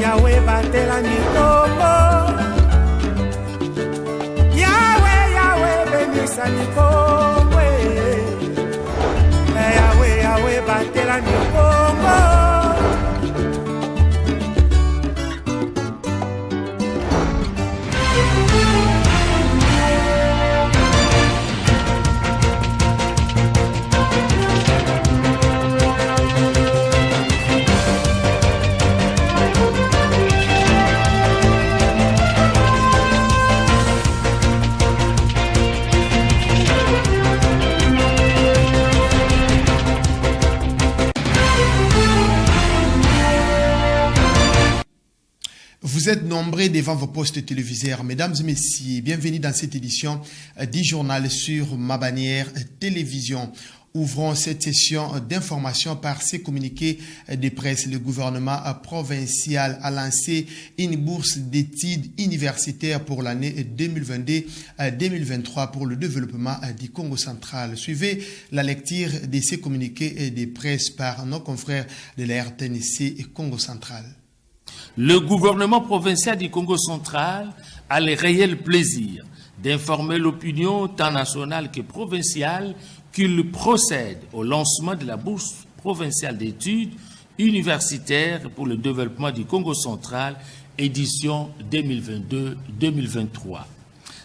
Yahweh, Yahweh, batela mikongo. Yahweh, Yahweh, benisa mikongo. Yahweh, Yahweh, batela mikongo. Vous êtes nombreux devant vos postes téléviseurs. Mesdames et messieurs, bienvenue dans cette édition du journal sur ma bannière télévision. Ouvrons cette session d'information par ces communiqués de presse. Le gouvernement provincial a lancé une bourse d'études universitaires pour l'année 2022-2023 pour le développement du Congo central. Suivez la lecture de ces communiqués de presse par nos confrères de la RTNC Congo central. Le gouvernement provincial du Congo central a le réel plaisir d'informer l'opinion tant nationale que provinciale qu'il procède au lancement de la bourse provinciale d'études universitaires pour le développement du Congo central, édition 2022-2023.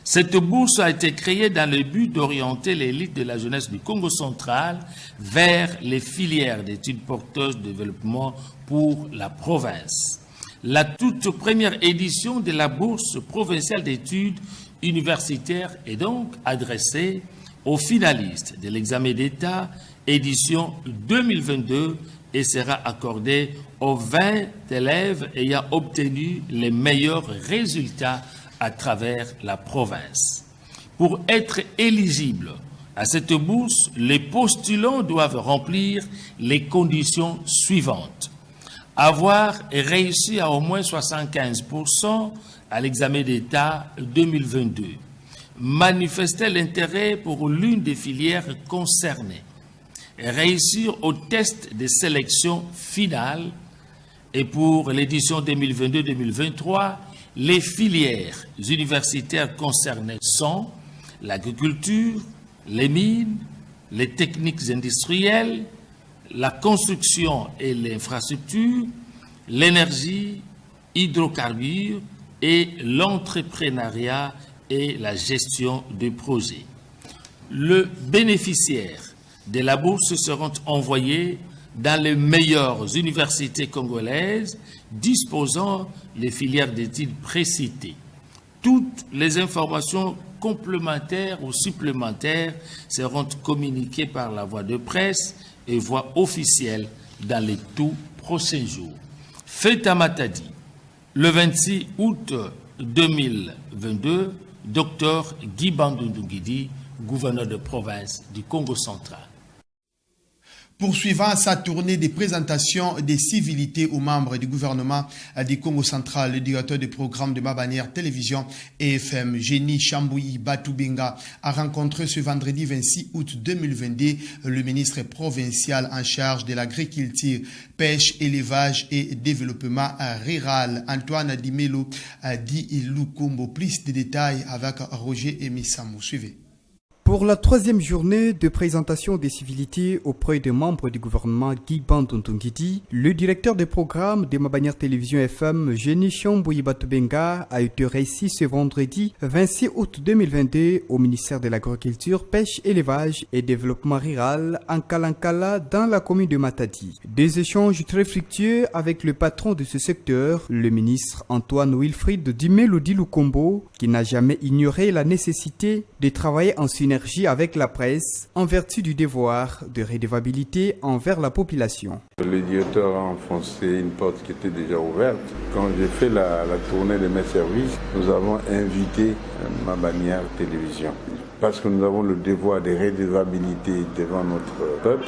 Cette bourse a été créée dans le but d'orienter l'élite de la jeunesse du Congo central vers les filières d'études porteuses de développement pour la province. La toute première édition de la bourse provinciale d'études universitaires est donc adressée aux finalistes de l'examen d'État édition 2022 et sera accordée aux 20 élèves ayant obtenu les meilleurs résultats à travers la province. Pour être éligibles à cette bourse, les postulants doivent remplir les conditions suivantes. Avoir réussi à au moins 75% à l'examen d'État 2022. Manifester l'intérêt pour l'une des filières concernées. Réussir au test de sélection finale. Et pour l'édition 2022-2023, les filières universitaires concernées sont l'agriculture, les mines, les techniques industrielles, la construction et l'infrastructure, l'énergie, hydrocarbures et l'entrepreneuriat et la gestion de projets. Les bénéficiaires de la bourse seront envoyés dans les meilleures universités congolaises disposant les filières d'études précitées. Toutes les informations complémentaires ou supplémentaires seront communiquées par la voie de presse et voie officielle dans les tout prochains jours. Fête à Matadi, le 26 août 2022, Dr Guy Bandundungidi, gouverneur de province du Congo central. Poursuivant sa tournée de présentation des civilités aux membres du gouvernement du Congo central, le directeur du programme de ma bannière télévision et FM, Génie Chambouyi Batubenga, a rencontré ce vendredi 26 août 2022 le ministre provincial en charge de l'agriculture, pêche, élevage et développement rural, Antoine Dimelo dit Lukumbo. Plus de détails avec Roger Emissamou. Suivez. Pour la troisième journée de présentation des civilités auprès des membres du gouvernement Guy Bandundungidi, le directeur des programmes de ma bannière télévision FM, Génie Chambouyi Batubenga, a été reçu ce vendredi 26 août 2022 au ministère de l'Agriculture, Pêche, Élevage et Développement Rural en Kalankala dans la commune de Matadi. Des échanges très fructueux avec le patron de ce secteur, le ministre Antoine Wilfried Dimelo Lukumbo, qui n'a jamais ignoré la nécessité de travailler en synergie avec la presse en vertu du devoir de redevabilité envers la population. Le directeur a enfoncé une porte qui était déjà ouverte. Quand j'ai fait la tournée de mes services, nous avons invité ma bannière télévision parce que nous avons le devoir de redevabilité devant notre peuple.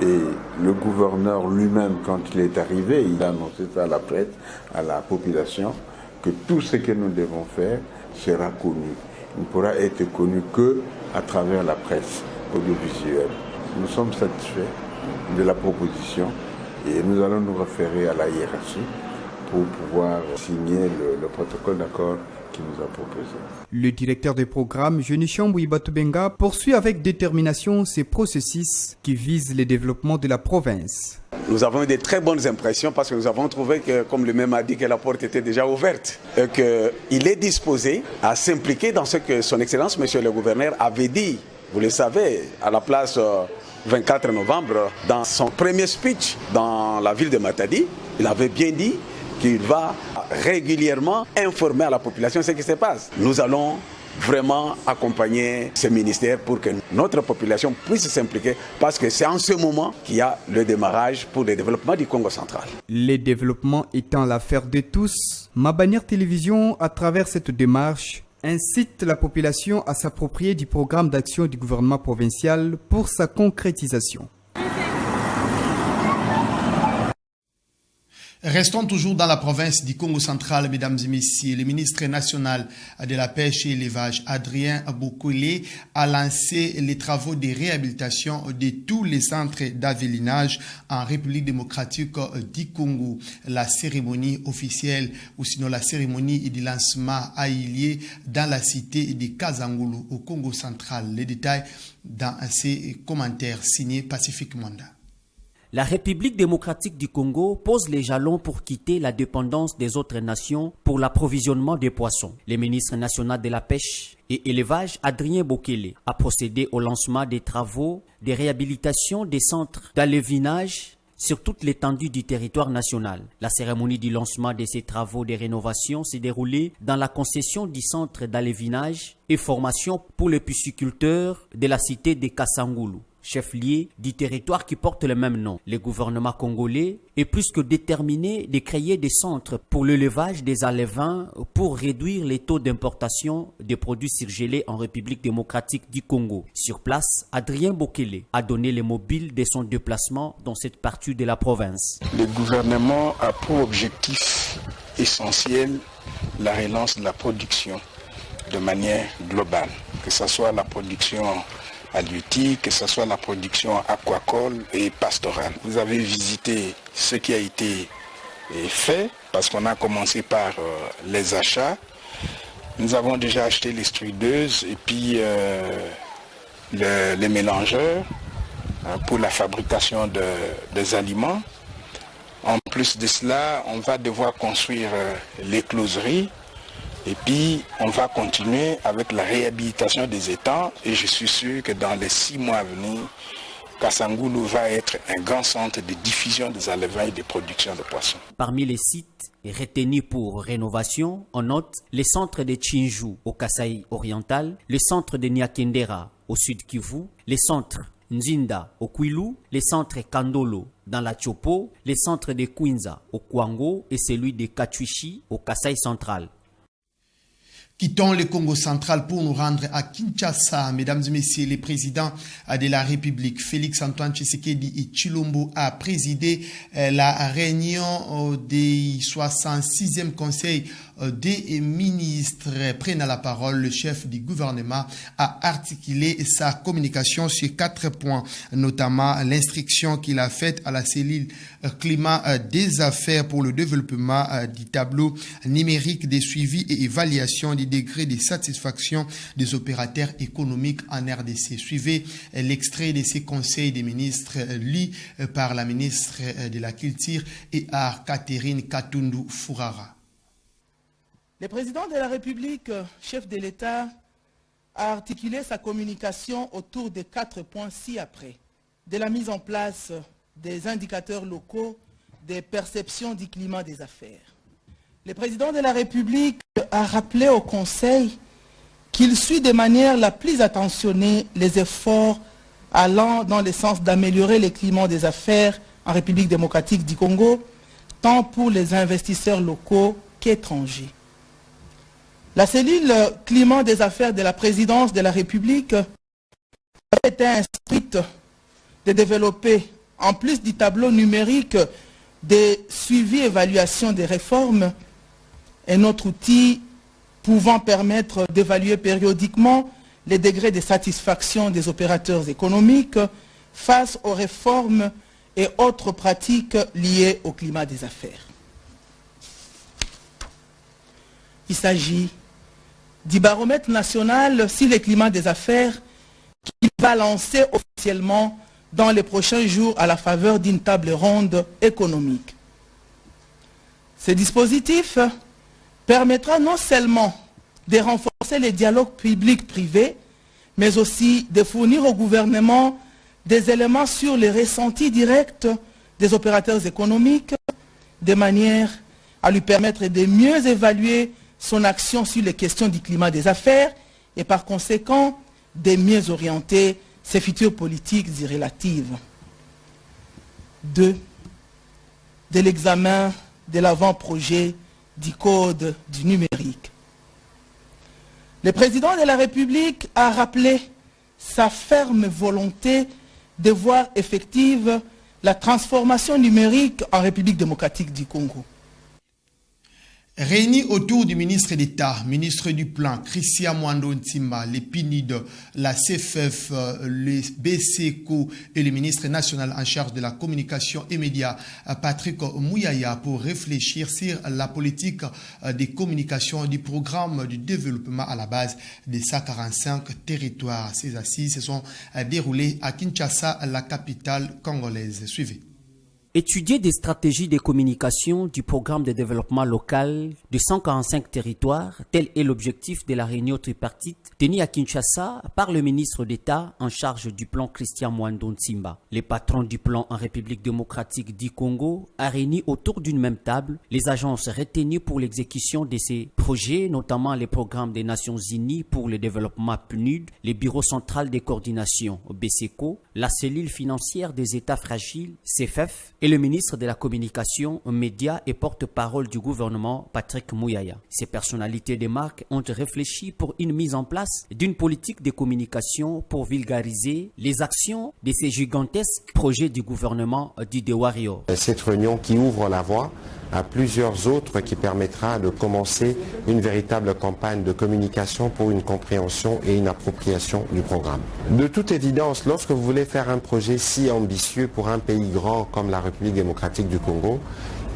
Et le gouverneur lui-même, quand il est arrivé, il a annoncé ça à la presse, à la population, que tout ce que nous devons faire sera connu. Il ne pourra être connu que à travers la presse audiovisuelle. Nous sommes satisfaits de la proposition et nous allons nous référer à la hiérarchie pour pouvoir signer le protocole d'accord qui nous a proposé. Le directeur des programmes, Génie Chambouyi Batubenga, poursuit avec détermination ces processus qui visent le développement de la province. Nous avons eu de très bonnes impressions parce que nous avons trouvé que, comme le même a dit, que la porte était déjà ouverte et qu'il est disposé à s'impliquer dans ce que son Excellence, Monsieur le Gouverneur, avait dit, vous le savez, à la place 24 novembre, dans son premier speech dans la ville de Matadi. Il avait bien dit qu'il va régulièrement informer à la population ce qui se passe. Nous allons vraiment accompagner ce ministère pour que notre population puisse s'impliquer parce que c'est en ce moment qu'il y a le démarrage pour le développement du Congo central. Le développement étant l'affaire de tous, Mabanière Télévision, à travers cette démarche, incite la population à s'approprier du programme d'action du gouvernement provincial pour sa concrétisation. Restons toujours dans la province du Congo central, mesdames et messieurs. Le ministre national de la Pêche et l'Élevage, Adrien Bokoulé, a lancé les travaux de réhabilitation de tous les centres d'avélinage en République démocratique du Congo. La cérémonie officielle, ou sinon la cérémonie de lancement a eu lieu dans la cité de Kazangulu au Congo central. Les détails dans ces commentaires signés Pacifique Mwanda. La République démocratique du Congo pose les jalons pour quitter la dépendance des autres nations pour l'approvisionnement des poissons. Le ministre national de la Pêche et Élevage, Adrien Bokoulé, a procédé au lancement des travaux de réhabilitation des centres d'alévinage sur toute l'étendue du territoire national. La cérémonie du lancement de ces travaux de rénovation s'est déroulée dans la concession du centre d'alévinage et formation pour les pisciculteurs de la cité de Kasangulu, chef-lieu du territoire qui porte le même nom. Le gouvernement congolais est plus que déterminé de créer des centres pour l'élevage des alevins pour réduire les taux d'importation des produits surgelés en République démocratique du Congo. Sur place, Adrien Bokoulé a donné les mobiles de son déplacement dans cette partie de la province. Le gouvernement a pour objectif essentiel la relance de la production de manière globale, que ce soit la production halieutique, que ce soit la production aquacole et pastorale. Vous avez visité ce qui a été fait, parce qu'on a commencé par les achats. Nous avons déjà acheté les strideuses et puis les mélangeurs pour la fabrication des aliments. En plus de cela, on va devoir construire les closeries. Et puis, on va continuer avec la réhabilitation des étangs et je suis sûr que dans les 6 mois à venir, Kasangulu va être un grand centre de diffusion des alevins et de production de poissons. Parmi les sites retenus pour rénovation, on note les centres de Tchinjou au Kasaï oriental, le centre de Nyakendera au sud Kivu, les centres Nzinda au Kwilu, les centres Kandolo dans la Tchopo, les centres de Kwinza au Kwango et celui de Katwishi au Kasaï central. Quittons le Congo central pour nous rendre à Kinshasa. Mesdames et messieurs, le président de la République, Félix-Antoine Tshisekedi Tshilombo, a présidé la réunion du 66e Conseil des ministres. Prenant la parole, le chef du gouvernement a articulé sa communication sur 4 points, notamment l'instruction qu'il a faite à la cellule climat des affaires pour le développement du tableau numérique des suivis et évaluation du degré de satisfaction des opérateurs économiques en RDC. Suivez l'extrait de ces conseils des ministres lu par la ministre de la Culture et Art, Catherine Katundu Fourara. Le président de la République, chef de l'État, a articulé sa communication autour de 4 points ci-après. De la mise en place des indicateurs locaux de perception du climat des affaires. Le président de la République a rappelé au Conseil qu'il suit de manière la plus attentionnée les efforts allant dans le sens d'améliorer le climat des affaires en République démocratique du Congo, tant pour les investisseurs locaux qu'étrangers. La cellule climat des affaires de la présidence de la République a été instruite de développer, en plus du tableau numérique de suivi-évaluation des réformes, un autre outil pouvant permettre d'évaluer périodiquement les degrés de satisfaction des opérateurs économiques face aux réformes et autres pratiques liées au climat des affaires. Il s'agit du baromètre national sur le climat des affaires qui va lancer officiellement dans les prochains jours à la faveur d'une table ronde économique. Ce dispositif permettra non seulement de renforcer les dialogues publics-privés, mais aussi de fournir au gouvernement des éléments sur les ressentis directs des opérateurs économiques, de manière à lui permettre de mieux évaluer son action sur les questions du climat des affaires et par conséquent de mieux orienter ses futures politiques y relatives. 2. De l'examen de l'avant-projet du Code du numérique. Le président de la République a rappelé sa ferme volonté de voir effective la transformation numérique en République démocratique du Congo. Réunis autour du ministre d'État, ministre du Plan, Christian Mwando Ntimba, les PNID, la CFF, le BCECO et le ministre national en charge de la communication et médias, Patrick Mouyaya, pour réfléchir sur la politique des communications du programme du développement à la base des 145 territoires. Ces assises se sont déroulées à Kinshasa, la capitale congolaise. Suivez. Étudier des stratégies de communication du programme de développement local de 145 territoires, tel est l'objectif de la réunion tripartite tenue à Kinshasa par le ministre d'État en charge du plan Christian Mwando Ntimba. Les patrons du plan en République démocratique du Congo a réuni autour d'une même table les agences retenues pour l'exécution de ces projets, notamment les programmes des Nations Unies pour le développement PNUD, le Bureau central de coordination BCECO, la cellule financière des États fragiles CFF et le ministre de la Communication, Médias et porte-parole du gouvernement, Patrick Mouyaya. Ces personnalités de marque ont réfléchi pour une mise en place d'une politique de communication pour vulgariser les actions de ces gigantesques projets du gouvernement d'Ide Wario. Cette réunion qui ouvre la voie à plusieurs autres qui permettra de commencer une véritable campagne de communication pour une compréhension et une appropriation du programme. De toute évidence, lorsque vous voulez faire un projet si ambitieux pour un pays grand comme la République démocratique du Congo,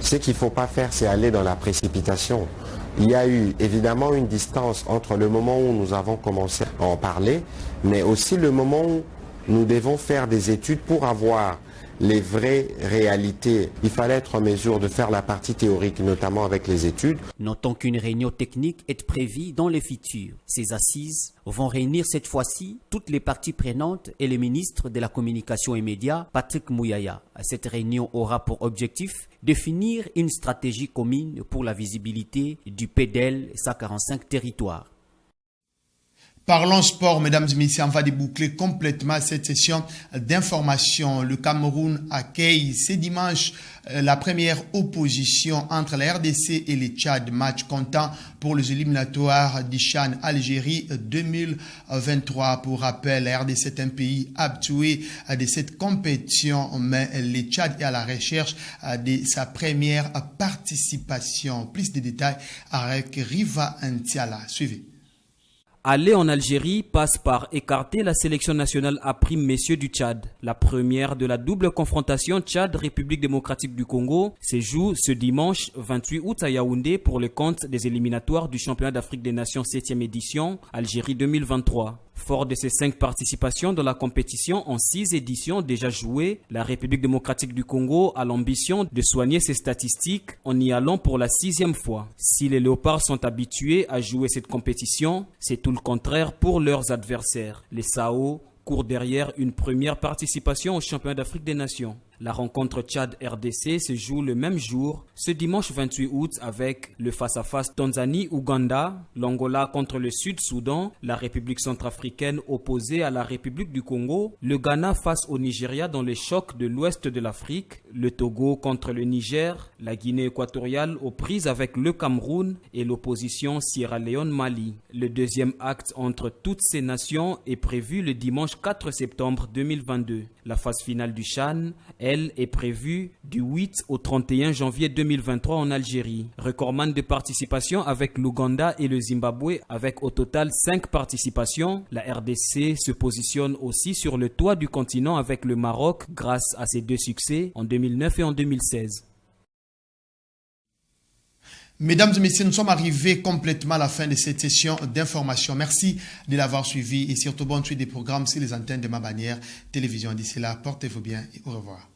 ce qu'il ne faut pas faire, c'est aller dans la précipitation. Il y a eu évidemment une distance entre le moment où nous avons commencé à en parler, mais aussi le moment où nous devons faire des études pour avoir les vraies réalités. Il fallait être en mesure de faire la partie théorique, notamment avec les études. Notons qu'une réunion technique est prévue dans le futur. Ces assises vont réunir cette fois-ci toutes les parties prenantes et le ministre de la Communication et Médias, Patrick Mouyaya. Cette réunion aura pour objectif de définir une stratégie commune pour la visibilité du PDL 145 territoires. Parlons sport, mesdames et messieurs, on va déboucler complètement cette session d'information. Le Cameroun accueille ce dimanche la première opposition entre la RDC et le Tchad, match comptant pour les éliminatoires du CHAN Algérie 2023. Pour rappel, la RDC est un pays habitué de cette compétition, mais le Tchad est à la recherche de sa première participation. Plus de détails avec Riva Ntiala. Suivez. Aller en Algérie passe par écarter la sélection nationale à prime messieurs du Tchad. La première de la double confrontation Tchad-République démocratique du Congo se joue ce dimanche 28 août à Yaoundé pour le compte des éliminatoires du championnat d'Afrique des Nations 7e édition Algérie 2023. Fort de ses 5 participations dans la compétition en 6 éditions déjà jouées, la République démocratique du Congo a l'ambition de soigner ses statistiques en y allant pour la 6e fois. Si les Léopards sont habitués à jouer cette compétition, c'est tout le contraire pour leurs adversaires. Les Sao courent derrière une première participation au championnat d'Afrique des Nations. La rencontre Tchad-RDC se joue le même jour, ce dimanche 28 août, avec le face-à-face Tanzanie-Ouganda, l'Angola contre le Sud-Soudan, la République centrafricaine opposée à la République du Congo, le Ghana face au Nigeria dans les chocs de l'ouest de l'Afrique, le Togo contre le Niger, la Guinée équatoriale aux prises avec le Cameroun et l'opposition Sierra Leone-Mali. Le deuxième acte entre toutes ces nations est prévu le dimanche 4 septembre 2022. La phase finale du CHAN, elle, est prévue du 8 au 31 janvier 2023 en Algérie. Recordman de participation avec l'Ouganda et le Zimbabwe avec au total 5 participations. La RDC se positionne aussi sur le toit du continent avec le Maroc grâce à ses 2 succès en 2009 et en 2016. Mesdames et messieurs, nous sommes arrivés complètement à la fin de cette session d'information. Merci de l'avoir suivi et surtout bonne suite des programmes sur les antennes de Ma Bannière Télévision. D'ici là, portez-vous bien et au revoir.